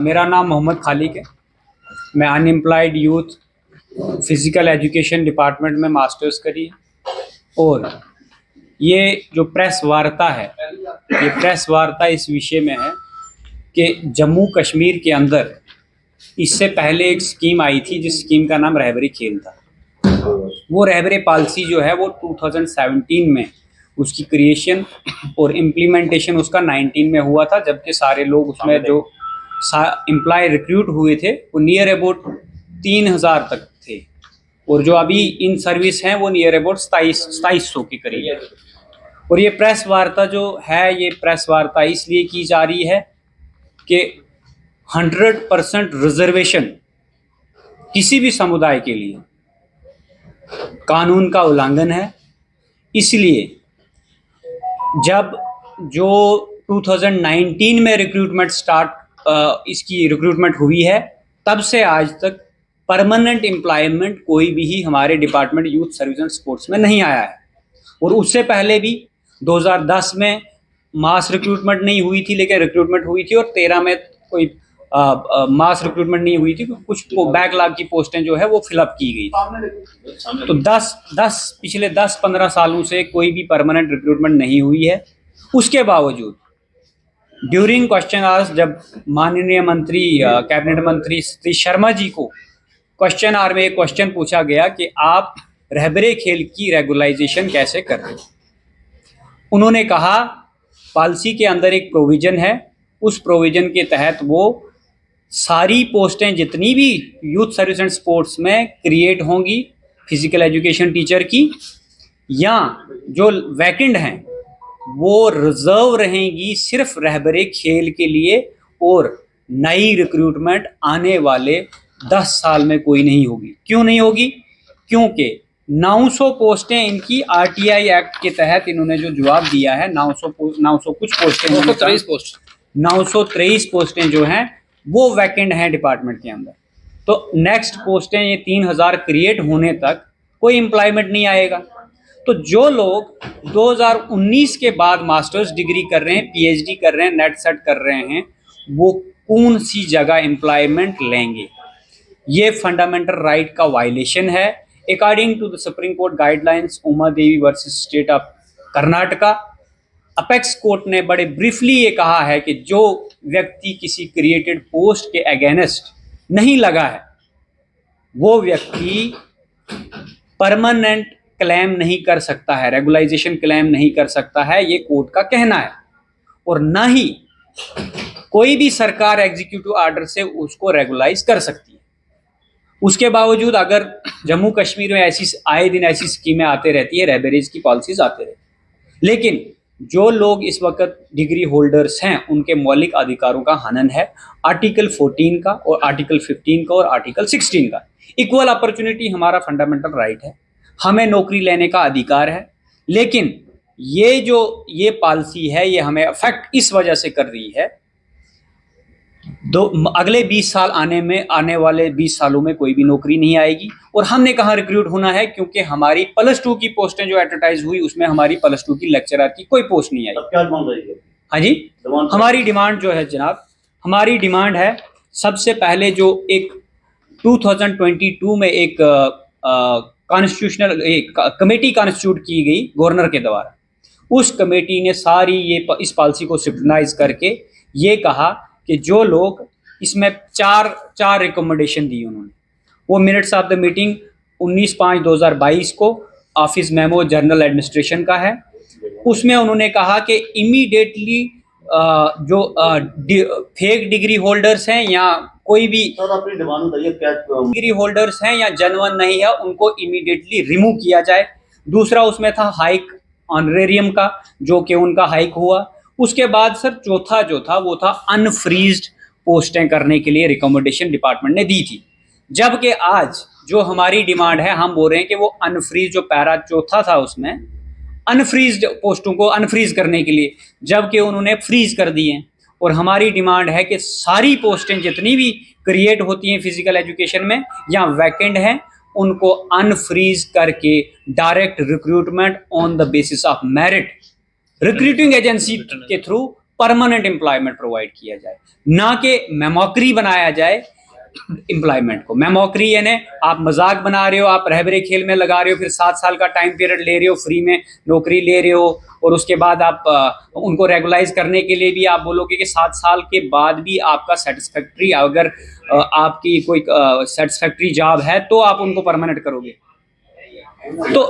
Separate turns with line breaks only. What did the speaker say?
मेरा नाम मोहम्मद खालिक है। मैं unemployed youth physical education department में मास्टर्स करी है। और ये जो प्रेस वार्ता है, ये प्रेस वार्ता इस विषय में है कि जम्मू कश्मीर के अंदर इससे पहले एक स्कीम आई थी जिस स्कीम का नाम रहबरी खेल था। वो रहबरी पॉलिसी जो है वो 2017 में उसकी क्रिएशन और इम्प्लीमेंटेशन उसका 19 में हुआ था, जबकि सारे लोग उसमें जो एम्प्लॉय रिक्रूट हुए थे वो नियर अबाउट 3000 तक थे, और जो अभी इन सर्विस हैं वो नियर अबाउट 2700 के करीब है। और ये प्रेस वार्ता जो है, ये प्रेस वार्ता इसलिए की जा रही है कि 100% रिजर्वेशन किसी भी समुदाय के लिए कानून का उल्लंघन है। इसलिए जब जो 2019 में इसकी रिक्रूटमेंट हुई है, तब से आज तक परमानेंट एम्प्लॉयमेंट कोई भी हमारे department youth service and sports में नहीं आया है। और उससे पहले भी 2010 में मास रिक्रूटमेंट नहीं हुई थी, लेकिन रिक्रूटमेंट हुई थी, और 13 में कोई मास रिक्रूटमेंट नहीं हुई थी, कुछ बैकलॉग की पोस्टें जो है वो फिलअप की गई थी। तो 10 पिछले 10-15 सालों से कोई भी परमानेंट रिक्रूटमेंट नहीं हुई है। उसके बावजूद ड्यूरिंग क्वेश्चन आवर्स जब माननीय मंत्री कैबिनेट मंत्री श्री शर्मा जी को क्वेश्चन आवर में एक क्वेश्चन पूछा गया कि आप रहबरे खेल की रेगुलाइजेशन कैसे कर रहे हैं, उन्होंने कहा पॉलिसी के अंदर एक प्रोविजन है, उस प्रोविजन के तहत वो सारी पोस्टें जितनी भी यूथ सर्विस एंड स्पोर्ट्स में क्रिएट होंगी फिजिकल एजुकेशन टीचर की, या जो वैकेंट हैं वो रिजर्व रहेंगी सिर्फ रहबरे खेल के लिए, और नई रिक्रूटमेंट आने वाले 10 साल में कोई नहीं होगी। क्यों नहीं होगी? क्योंकि 900 पोस्टें इनकी आरटीआई एक्ट के तहत इन्होंने जो जवाब दिया है, 900 कुछ पोस्टें, 923 पोस्टें जो हैं वो वैकेंट हैं डिपार्टमेंट के अंदर। तो नेक्स्ट पोस्टें ये 3000 क्रिएट होने तक कोई एम्प्लॉयमेंट नहीं आएगा। तो जो लोग 2019 के बाद मास्टर्स डिग्री कर रहे हैं, पीएचडी कर रहे हैं, नेट सेट कर रहे हैं, वो कौन सी जगह एम्प्लॉयमेंट लेंगे? ये फंडामेंटल राइट का वायलेशन है। According to the supreme court guidelines Uma Devi versus state of Karnataka, apex court ने बड़े ब्रीफली ये कहा है कि जो व्यक्ति किसी क्रिएटेड पोस्ट के अगेंस्ट नहीं लगा है, वो व्यक्ति परमानेंट क्लेम नहीं कर सकता है, रेगुलाइजेशन क्लेम नहीं कर सकता है, ये कोर्ट का कहना है। और ना ही कोई भी सरकार एग्जीक्यूटिव ऑर्डर से उसको रेगुलाइज कर सकती है। उसके बावजूद अगर जम्मू कश्मीर में ऐसी आए दिन ऐसी स्कीमें आते रहती है, रहबरीज की पॉलिसीज आते रहती है, लेकिन जो लोग इस वक्त डिग्री होल्डर्स हैं उनके मौलिक अधिकारों का हनन है। आर्टिकल 14 का और आर्टिकल 15 का और आर्टिकल 16 का। इक्वल अपॉर्चुनिटी हमारा फंडामेंटल राइट है, हमें नौकरी लेने का अधिकार है। लेकिन ये पॉलिसी है, ये हमें अफेक्ट इस वजह से कर रही है, अगले 20 साल आने वाले 20 सालों में कोई भी नौकरी नहीं आएगी। और हमने कहाँ रिक्रूट होना है? क्योंकि हमारी +2 की पोस्टें जो एडवर्टाइज हुई उसमें हमारी +2 की लेक्चरर की कोई पोस्ट नहीं आई। क्या डिमांड है? हाँ जी, हमारी डिमांड जो है जनाब, हमारी डिमांड है सबसे पहले जो एक 2022 में एक कॉन्स्टिट्यूशनल कमेटी कॉन्स्टिट्यूट की गई गवर्नर के द्वारा, उस कमेटी ने सारी इस पॉलिसी को स्क्रूटनाइज करके ये कहा कि जो लोग इसमें चार रिकमेंडेशन दी उन्होंने, वो मिनट्स ऑफ द मीटिंग 19/5/2022 को ऑफिस मेमो जनरल एडमिनिस्ट्रेशन का है। उसमें उन्होंने कहा कि इमीडिएटली जो फेक डिग्री होल्डर्स हैं या कोई भी डिग्री होल्डर्स हैं या जनवन नहीं है, उनको इमीडिएटली रिमूव किया जाए। दूसरा उसमें था हाइक ऑनरेरियम का, जो कि उनका हाइक हुआ। उसके बाद सर चौथा जो था वो था अनफ्रीज्ड पोस्टें करने के लिए रिकमेंडेशन डिपार्टमेंट ने दी थी। जबकि आज जो हमारी डिमांड है, हम बोल रहे हैं कि वो अनफ्रीज, जो पैरा चौथा था उसमें अनफ्रीज्ड पोस्टों को अनफ्रीज करने के लिए, जबकि उन्होंने फ्रीज कर दी हैं। और हमारी डिमांड है कि सारी पोस्टें जितनी भी क्रिएट होती हैं फिजिकल एजुकेशन में या वैकेंट हैं, उनको अनफ्रीज करके direct recruitment on the basis of merit recruiting agency के थ्रू परमानेंट एम्प्लॉयमेंट प्रोवाइड किया जाए, ना कि मेमोक्री बनाया जाए एम्प्लॉयमेंट को। मेमोक्री यानी आप मजाक बना रहे हो, आप रहबरे खेल में लगा रहे हो, फिर 7 साल का टाइम पीरियड ले रहे हो, फ्री में नौकरी ले रहे हो, और उसके बाद आप उनको रेगुलाइज करने के लिए भी आप बोलोगे कि 7 साल के बाद भी आपका सेटिस्फैक्ट्री, अगर आपकी कोई सेटिस्फैक्ट्री जॉब है तो आप उनको परमानेंट करोगे। तो